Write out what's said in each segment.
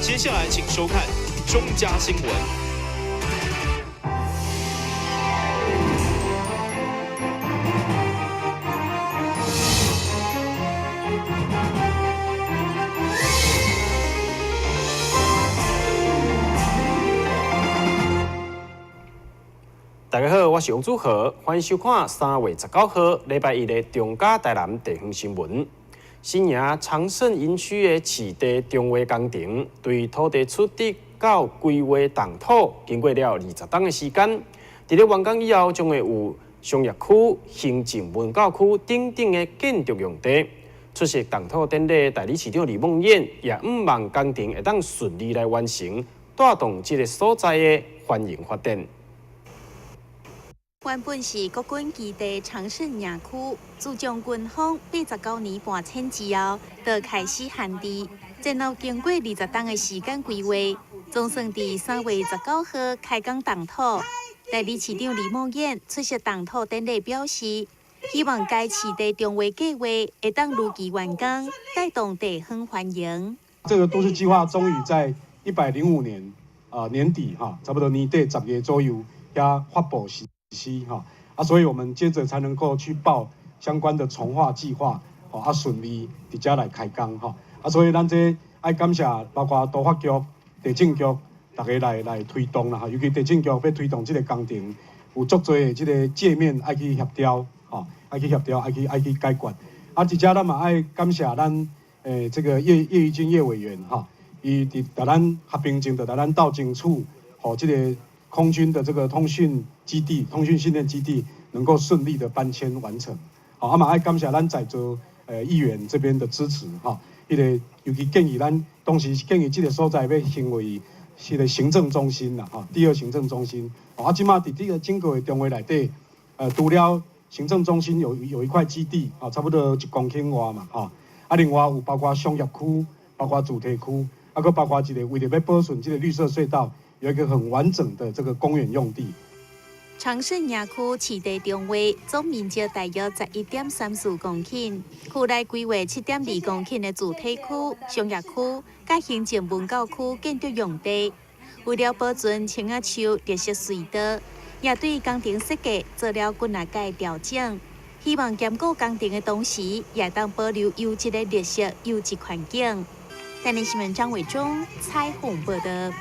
接下来请收看中嘉新闻。大家好，我是王祖和，欢迎收看3月19号礼拜一的中嘉台南地方新闻。新营长盛营区的市地中划工程，对土地出地到规划动土，经过了20天的时间。伫咧完工以后，将会有商业区、行政文教区等等的建筑用地。出席动土典礼代理市长李梦燕也毋望工程会当顺利来完成，带动这个所在的繁荣发展。原本是国军基地长盛营区，自从军方89年搬迁之后，就开始限制。然后经过20天的时间规划，总算伫3月19号开工动土。代理市长李梦燕出席动土典礼表示，希望该市地中划计划会当如期完工，带动地方繁荣。这个都市计划终于在105年年底差不多年底10月左右要发布实施所以我们接着才能够去报相关的重划计划顺利伫遮来开工所以咱这爱感谢包括都发局、地政局大家来推动啦尤其地政局要推动这个工程，有足多的这个界面爱去协调爱去解决一遮咱嘛爱感谢咱这个叶玉金叶委员伊伫甲咱合并前，就甲咱斗争处这个空军的这个通讯训练基地能够顺利的搬迁完成。嘛爱感谢咱在座议员这边的支持迄个尤其建议咱当时建议这个所在要成为是个行政中心啦第2行政中心。即马伫这个整个的中划内底，除了行政中心有一块基地差不多1公顷外嘛另外有包括商业区、包括主题区，搁包括一个为了要保存这个绿色隧道。有一个很完整的这个公园用地。长盛营区市地中划总面积大约11.34公顷，区内规划7.2公顷的主体区、商业区、甲行政文教区建筑用地。为了保存青仔树绿色隧道，也对工程设计做了几啊改调整，希望兼顾工程的同时，也当保留优质的绿色优质环境。台南新闻张伟忠采访报道。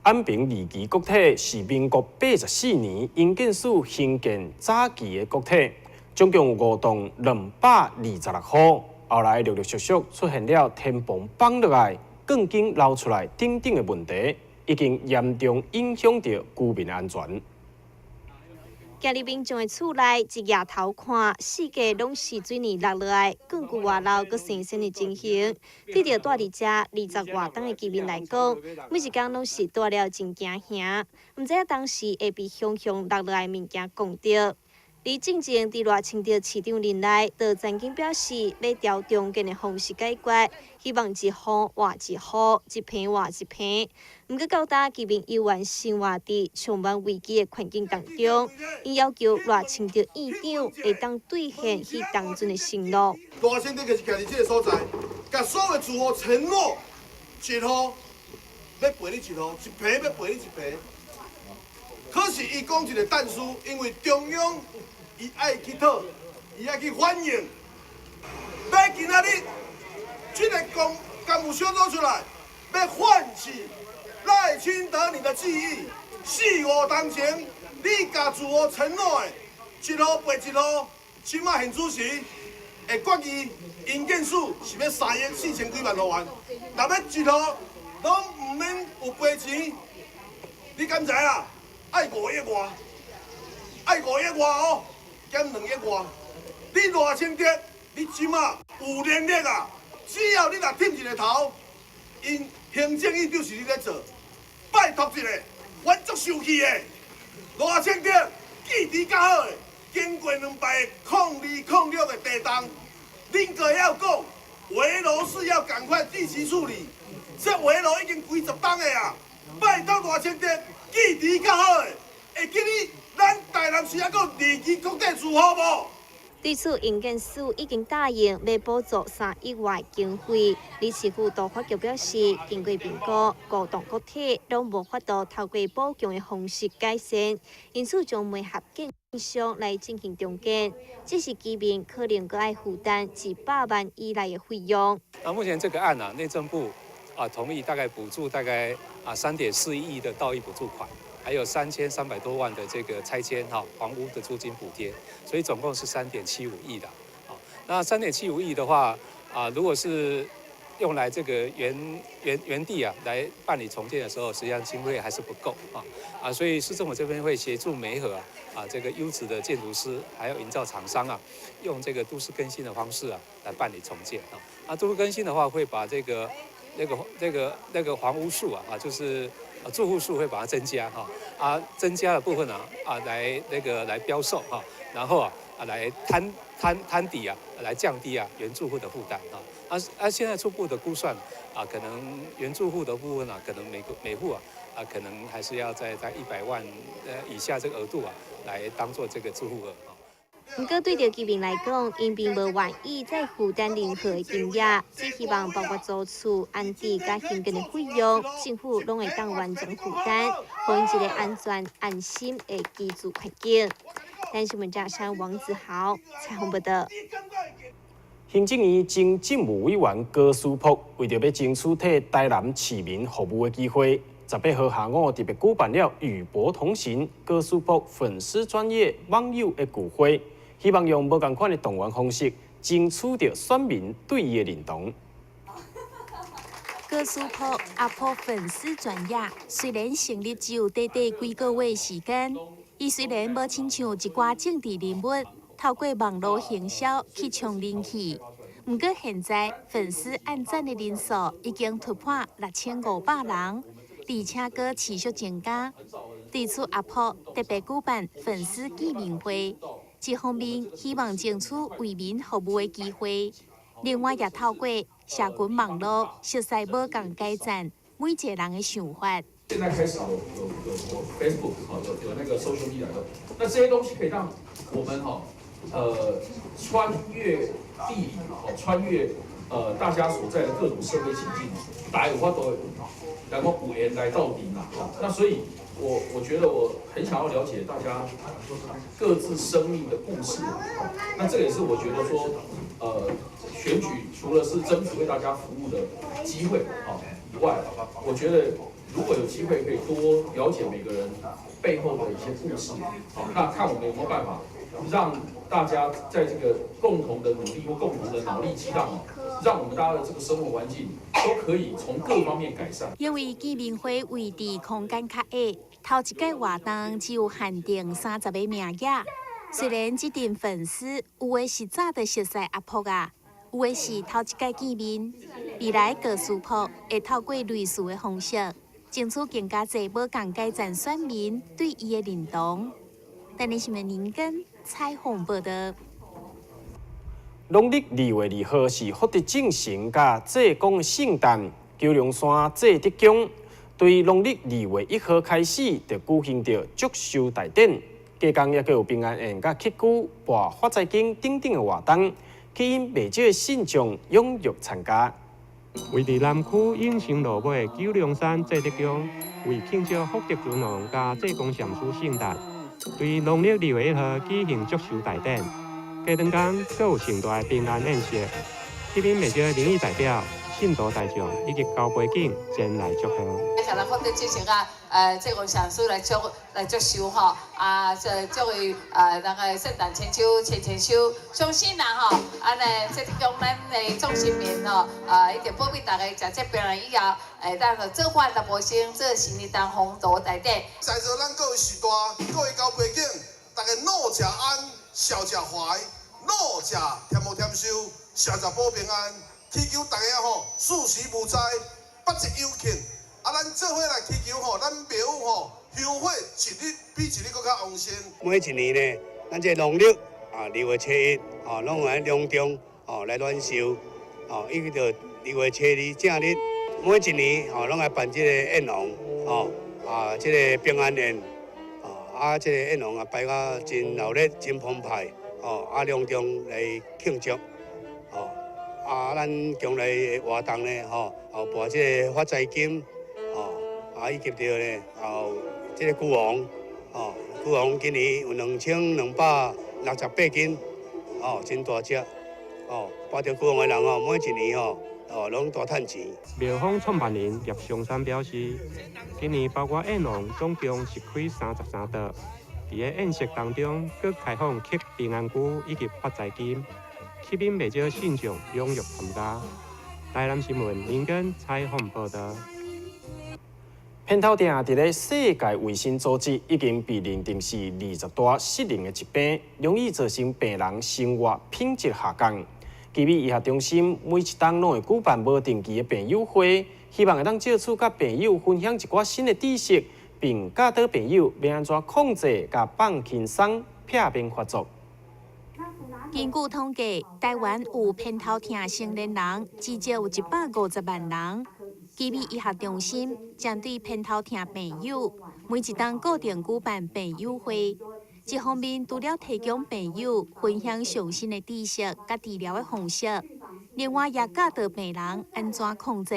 安平二期国体是民国84年营建署兴建早期的国体，总共有5栋226户。后来陆陆续续出现了天棚崩落来、钢筋漏出来等等的问题，已经严重影响到居民安全。今日民众的厝内，一夜头看，四界拢是水泥落落来，更具外漏，搁生生的情形。对着住伫遮20外档的居民来讲，每一天拢是住了真惊吓，毋知影当时会被熊熊落落来物件讲着。而正正伫热清着市场林内，就曾经表示要调中间的方式解决，希望一户换一户，一平换一平。毋过到今居民依然生活伫充满危机的环境当中，因要求热清着院长会当兑现迄当阵的承诺。热清着就是徛伫这个所在，甲所有住户承诺，一户要赔你一户，一平要赔你一平。可是伊讲一个但书，因为中央。伊爱去讨，伊爱去反映。要今仔日这个公务小组出来，要唤起赖清德你的记忆。4、5当前，你甲自我承诺的，一路赔一路，即马现主席会决议，营建署是要3亿4千几万互元，若要一路拢唔免有赔钱，你敢知啊？爱5亿外，爱5亿外哦。减2亿外，你热清德，你即马有能力啊！只要你若剃一个头，因行政院就是你咧做，拜托一下，我足生气的。热清德记忆较好的，经过2摆控206的地动，恁个要讲围楼是要赶快立即处理，这围楼已经几10档的啊！拜托热清德记忆较好的，会记你。咱台南市还阁2期国体住好无？对此，营建署已经答应要补助3亿外经费。李市府都发局表示，经过评估，各党各体拢无法度透过补强的方式改善，因此将媒合建商来进行重建。这是居民可能阁要负担100万以内的费用。那目前这个案内政部同意大概补助大概3.4亿的道义补助款。还有3300多万的这个拆迁房屋的租金补贴，所以总共是3.75亿的。那3.75亿的话如果是用来这个原地来办理重建的时候，实际上经费还是不够所以市政府这边会协助媒合这个优质的建筑师还有营造厂商用这个都市更新的方式来办理重建都市更新的话会把那个房屋数就是住户数会把它增加增加的部分来标售然后来摊底来降低原住户的负担现在初步的估算可能原住户的部分可能每户可能还是要在100万以下这个额度来当做这个住户额不过，对着居民来讲，因并无愿意再负担任何的金额，只希望包括租厝、安置、甲行建的费用，政府拢会当完整负担，给因一个安全、安心的居住环境。但是，文章山王子豪采访报道。行政院经政务委员高书博为着要争取替台南市民服务的机会，18号下午特别举办了与博同行高书博粉丝专业网友的聚会。希望用无同款的动员方式，争取到选民对伊的认同。高书博阿婆粉丝专业，虽然成立只有短短几个月时间，伊虽然无亲像一寡政治人物，透过网络行销去冲人气，不过现在粉丝按赞的人数已经突破6500人，而且阁持续增加。对此，阿婆特别举办粉丝见面会。一方面希望争取为民服务的机会，另外也透过社群网络熟悉无共街站每一个人的想法。现在开始有 Facebook 有那个 social media 的，那这些东西可以让我们穿越地理穿越大家所在的各种社会情境，大家有法都然后5年来到底那所以。我觉得我很想要了解大家各自生命的故事，那这也是我觉得说，选举除了是争取为大家服务的机会以外，我觉得如果有机会可以多了解每个人背后的一些故事，那看我们有没有办法让大家在这个共同的努力或共同的脑力激荡让我们大家的这个生活环境都可以从各方面改善。因为见面会位置空间较矮，头一届活动只有限定30个名额。虽然这阵粉丝有的是早就熟悉阿婆有的是头一届见面，未来高书博会透过类似的方式，争取更加侪无共街站选民对伊的认同。但你是咪人根采访报道？农历2月2号是福德正神甲济公的圣诞，九龙山济德宫对农历2月1号开始就举行着祝寿大典，加工也有平安宴、甲乞举、博发财金等等的活动，吸引未少的信众踊跃参加。位伫南区永兴路尾九龙山济德宫，为庆祝福德尊王甲济公禅师圣诞，对农历2月1号举行祝寿大典。加顿间，阁有盛大的平安宴席，吸引未少民意代表、信徒大众以及交陪景前来祝贺。像咱福德之前济公禅师来祝寿祝为那个圣诞千秋千秋，相信安尼济德宫咱的众神明一定保庇大家食这平安以后，咱就做饭来无生，做新年当风度大典。在座咱各位士大，各位交陪景，大家怒食安，笑食怀。怒食添福添寿，社食保平安，祈求大家事事无灾，百日有庆。咱做伙来祈求咱庙宇香火一日比一日更较旺盛。每一年呢，咱这农历2月7日拢有来隆重来暖寿一直到2月7日正日，每一年拢来办这个宴龙这个平安宴这个宴龙摆甲真热烈、真澎湃隆重来庆祝，咱将来的活动呢，拨这个发财金，以及着呢，这个龟王，龟王今年有2268斤，真大只，拔着龟王的人每一年拢大赚钱。庙方创办人叶松山表示，今年包括宴龙总共是开33桌，伫个宴席当中，佮开放吸平安符以及发财金，吸引不少信众踊跃参加。台南新闻林根采访报道。偏头痛伫咧世界卫生组织已经被认定是20大失能的疾病，容易造成病人生活品质下降。基美医学中心每一档拢会举办无定期的病友会，希望会当借此甲病友分享一寡新的知识，并教导病友要安怎控制甲放轻松，避免发作。根据统计，台湾有偏头痛成年人至少有150万人。基美医学中心针对偏头痛病友，每一档固定举办病友会。一方面，除了提供病友分享上新的知识甲治疗的方式，另外也教导病人安怎控制，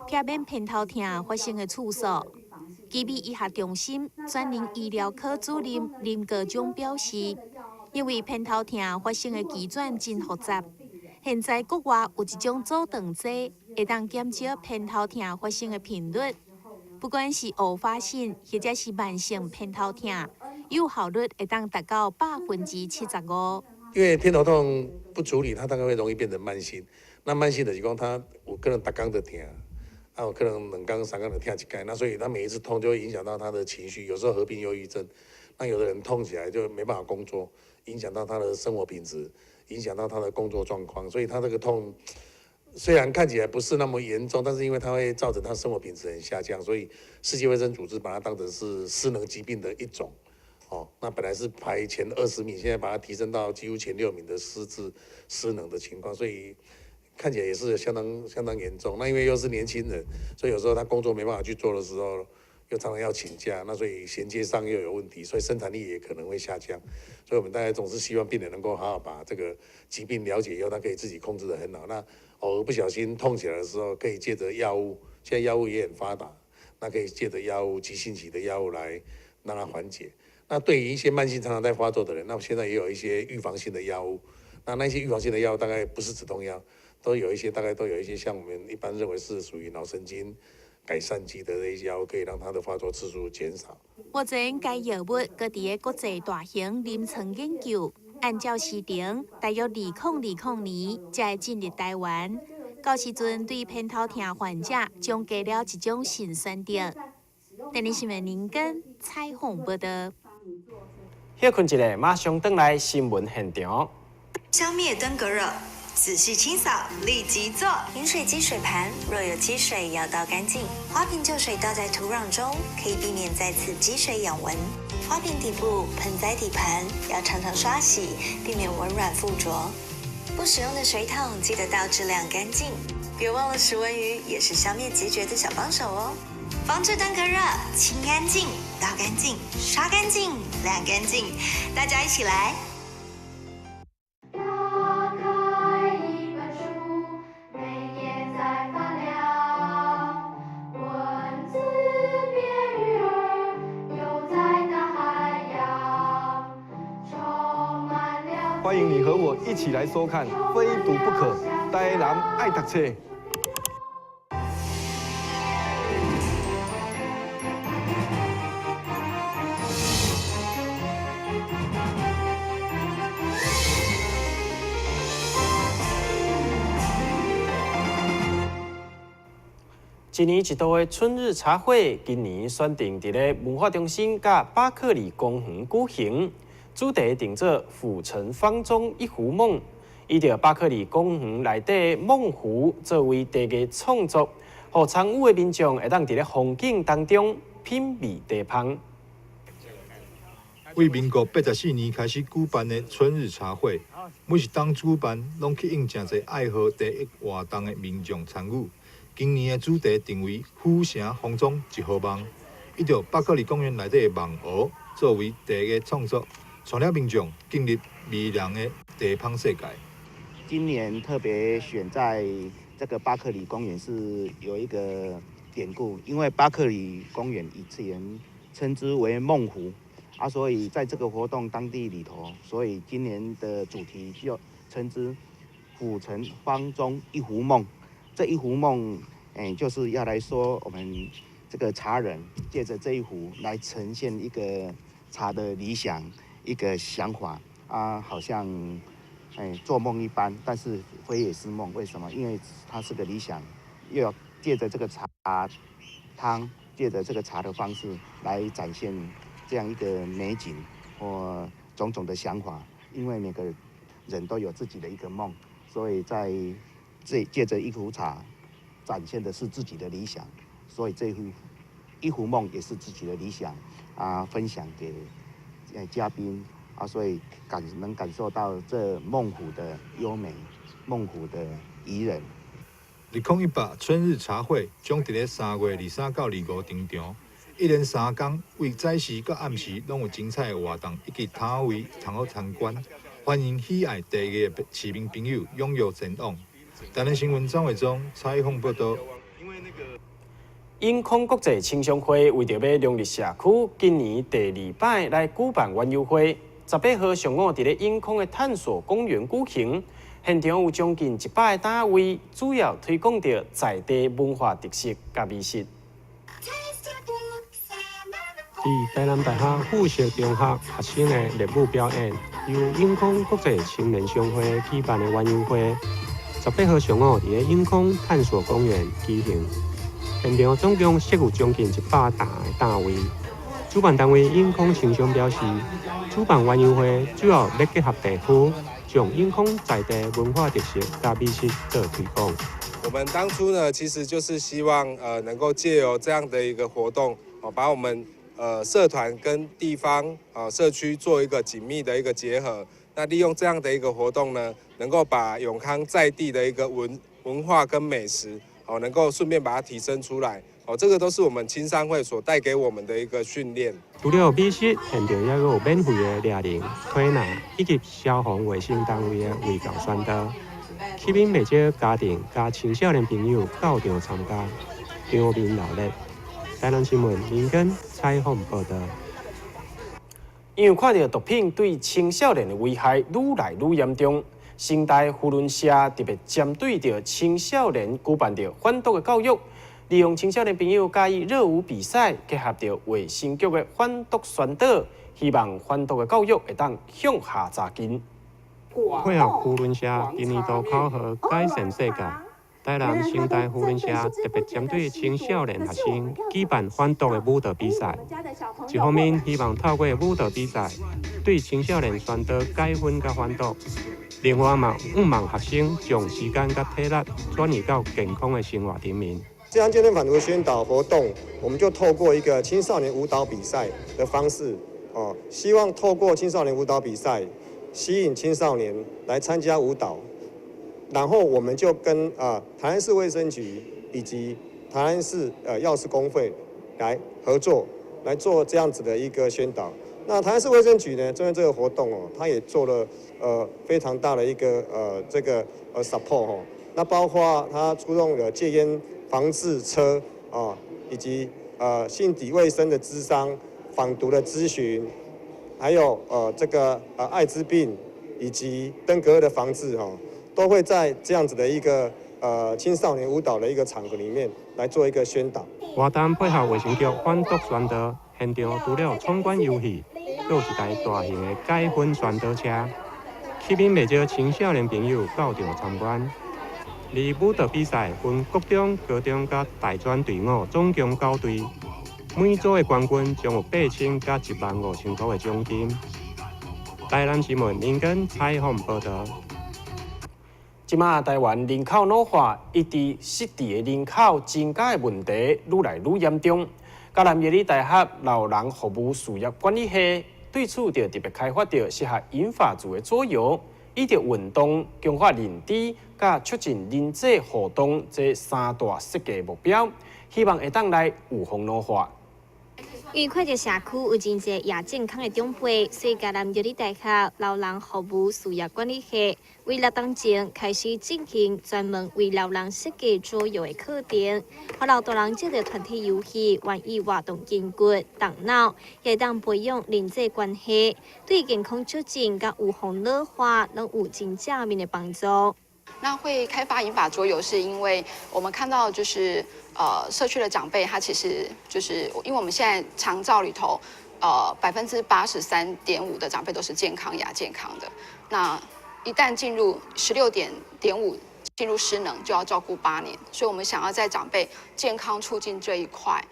避免偏头痛发生的次数。基美医学中心专任医疗科主任林国忠表示，因为偏头痛发生的机转真复杂，现在国外有一种阻断剂，会当减少偏头痛发生的频率。不管是偶发性或者是慢性偏头痛，有效率会当达到75%。因为偏头痛不处理，它大概会容易变成慢性。那慢性的情况，它有可能逐工就痛，有可能2工3工就痛一次。那所以他每一次痛就会影响到他的情绪，有时候合并忧郁症。那有的人痛起来就没办法工作，影响到他的生活品质，影响到他的工作状况。所以他这个痛虽然看起来不是那么严重，但是因为它会造成他生活品质很下降，所以世界卫生组织把它当成是失能疾病的一种。那本来是排前20名，现在把它提升到几乎前6名的失智、失能的情况，所以看起来也是相当严重。那因为又是年轻人，所以有时候他工作没办法去做的时候，又常常要请假，那所以衔接上又有问题，所以生产力也可能会下降。所以我们大家总是希望病人能够好好把这个疾病了解以后，他可以自己控制得很好。那偶尔不小心痛起来的时候，可以借着药物，现在药物也很发达，那可以借着药物、急性期的药物来让它缓解。那对于一些慢性常常在发作的人，那现在也有一些预防性的药物。那些预防性的药大概不是止痛药，大概都有一些像我们一般认为是属于脑神经改善剂的这些药物，可以让它的发作次数减少。目前该药物搁伫个国际大型临床研究，按照时程，大约2020年才会进入台湾。到时阵对偏头痛患者将加了一种新选择。台南新闻林根采访报道。休困一下，马上回来新闻现场。消灭登革热，仔细清扫，立即做。饮水机水盘若有积水，要倒干净。花瓶旧水倒在土壤中，可以避免再次积水养蚊。花瓶底部、盆栽底盘要常常刷洗，避免蚊卵附着。不使用的水桶记得倒质量干净。别忘了食蚊鱼也是消灭孑孓的小帮手哦。防治登革热，清干净、倒干净、刷干净、晾干净，大家一起来。欢迎你和我一起来收看《非读不可》，台南爱读册。一年一度的春日茶会，今年选定伫咧文化中心甲巴克里公园举行，主题定做“府城方中一壶梦”，依照巴克里公园内底梦湖作为茶艺创作，互参与的民众会当伫咧风景当中品味茶香。为民国84年开始举办的春日茶会，每一档主办拢吸引真侪爱好茶艺活动的民众参与。今年的主题定为“府城方中一壶梦”，依照巴克里公园内底的梦湖作为茶艺创作，带领民众进入未来的地方世界。今年特别选在这个巴克里公园是有一个典故，因为巴克里公园以前称之为梦湖啊，所以在这个活动当地里头，所以今年的主题就称之府城方中一壶梦。这一壶梦，就是要来说我们这个茶人借着这一壶来呈现一个茶的理想，一个想法啊，好像做梦一般，但是非也是梦。为什么？因为它是个理想，又要借着这个茶汤，借着这个茶的方式来展现这样一个美景或种种的想法。因为每个人都有自己的一个梦，所以在借着一壶茶展现的是自己的理想，所以这一壶梦也是自己的理想啊，分享给嘉宾啊，所以能感受到这梦湖的优美，梦湖的宜人。2018春日茶会将伫咧3月23到25登场，一连3天，为早时到暗时拢有精彩的活动以及摊位通好参观，欢迎喜爱茶艺的市民朋友踊跃前往。台南新闻张伟忠采访报道。永康国际青商会为着要融入社区，今年第2摆来举办园游会，18号上午伫咧永康的探索公园举行。现场有将近100个摊位，主要推广着在地文化特色甲美食。伫台南大学附设中学学生的热舞表演，由永康国际青年商会举办的园游会，18号上午伫咧永康探索公园举行。现场总共设有将近100大个摊位。主办单位永康青商表示，主办园游会主要要结合地区，将永康在地文化特色甲美食做推广。我们当初呢，其实就是希望能够借由这样的一个活动，把我们社团跟地方社区做一个紧密的一个结合。那利用这样的一个活动呢，能够把永康在地的一个文化跟美食。能够顺便把它提升出来，这个都是我们青商会所带给我们的一个训练。除了美食，现场也有免费的抓人、推拿以及消防卫生单位的卫教宣导，吸引不少家庭加青少年朋友到场参加，场面热烈。台南新闻林根采访报道。因为看到毒品对青少年的危害愈来愈严重。新大扶轮社特别针对着青少年举办着反毒的教育，利用青少年朋友加以热舞比赛，结合着卫生局的反毒宣导，希望反毒的教育会当向下扎根。配合扶轮社今年度考核改善世界，台南新大扶轮社特别针对青少年学生举办反毒的舞蹈比赛。一方面希望透过舞蹈比赛，对青少年宣导戒烟甲反毒。另外嘛，希望学生将时间甲体力转移到健康的生活庭面。这项健身反毒宣导活动，我们就透过一个青少年舞蹈比赛的方式，希望透过青少年舞蹈比赛，吸引青少年来参加舞蹈，然后我们就跟台南市卫生局以及台南市药师公会来合作，来做这样子的一个宣导。那台南市卫生局呢，针对这个活动它也做了非常大的一个support 那包括它出动了戒烟防治车以及性体卫生的咨商、反毒的咨询，还有艾滋病以及登革热的防治都会在这样子的一个青少年舞蹈的一个场合里面来做一个宣导。活动配合卫生局反毒宣导，现场除了闯关游戏，又有一台大型的戒烟宣导车，吸引不少青少年朋友到场参观。而舞蹈比赛分国中、高中甲大专队伍总共9队，每组的冠军将有8000甲15000块的奖金。台南新闻林根采访报道。即马台湾人口老化，以及失智的人口增加的问题愈来愈严重。嘉南夜里大学老人服务事业管理系对此就特别开发着适合银发族的左右，以着运动、强化认知、甲促进人际互动这3大设计目标，希望会当来预防老化。因为看到社区有真侪亚健康的长辈，所以嘉南药理大学老人服务事业管理系为6当前开始进行专门为老人设计桌游的课程，和老大人借着团体游戏，玩意活动筋骨、大脑，也当培养人际关系，对健康促进甲预防老化能有真正面的帮助。那会开发银发桌游，是因为我们看到社区的长辈，他其实因为我们现在长照里头，83.5%的长辈都是健康亚健康的。那一旦进入16.5%进入失能，就要照顾8年。所以我们想要在长辈健康促进这一块，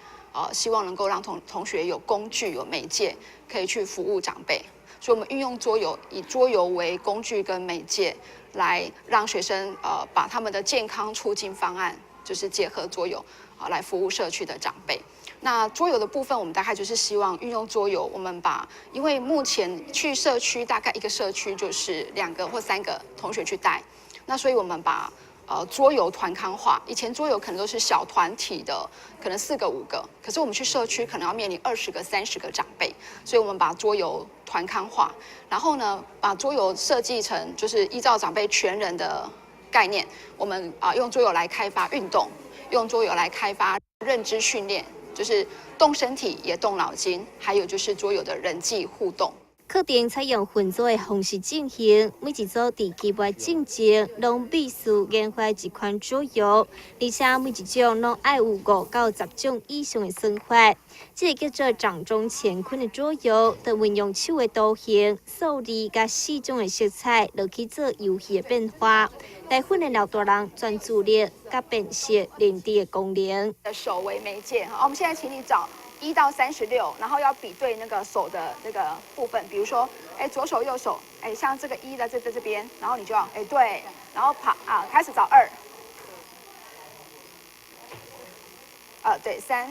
希望能够让同学有工具、有媒介，可以去服务长辈。所以我们运用桌游，以桌游为工具跟媒介，来让学生把他们的健康促进方案，就是结合桌游来服务社区的长辈。那桌游的部分，我们大概就是希望运用桌游，我们因为目前去社区大概一个社区就是2个或3个同学去带，那所以我们把桌游团康化。以前桌游可能都是小团体的，可能4个5个，可是我们去社区可能要面临20个30个长辈，所以我们把桌游团康化，然后呢把桌游设计成就是依照长辈全人的概念，我们用桌游来开发运动，用桌游来开发认知训练，就是动身体也动脑筋，还有就是桌游的人际互动。课程采用分组的方式进行，每一组伫期末进前，拢必须研发一款桌游，而且每一种拢爱有5到10种以上的算法。这个叫做掌中乾坤的桌游，就运用手的图形、数字甲4种的色彩，落去做游戏的变化，来训练老大人专注力甲辨识认知的功能。手为媒介，我们现在请你找1到36，然后要比对那个手的那个部分，比如说，左手右手，像这个1在这边，然后你就要，对，然后开始找2，对3。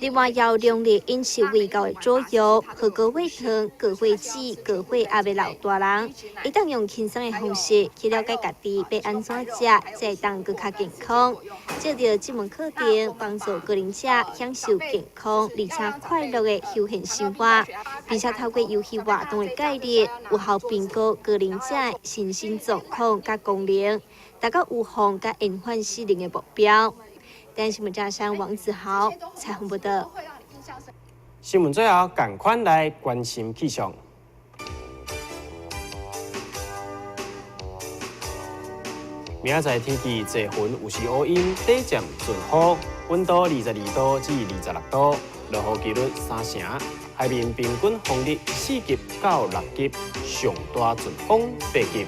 另外，要量力饮食味道的桌游，和各位汤、各位纸、各位阿伯老大人，会当用轻松的方式去了解家己要安怎食，才会当更较健康。借着这门课程，帮助高龄者享受健康而且快乐的休闲生活，并且透过游戏活动的概念，有效评估高龄者的身心状况甲功能，达到预防甲延缓失能的目标。但新闻加上王子豪采访报道。新闻最后，赶快来关心气象。明仔载天气多云，有时乌阴，短暂阵雨，温度22度至26度，落雨几率3成。海面平均风力4级到6级，上大阵风8级。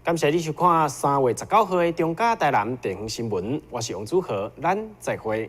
感谢你收看3月19号的中嘉台南地方新闻，我是王祖和，咱再会。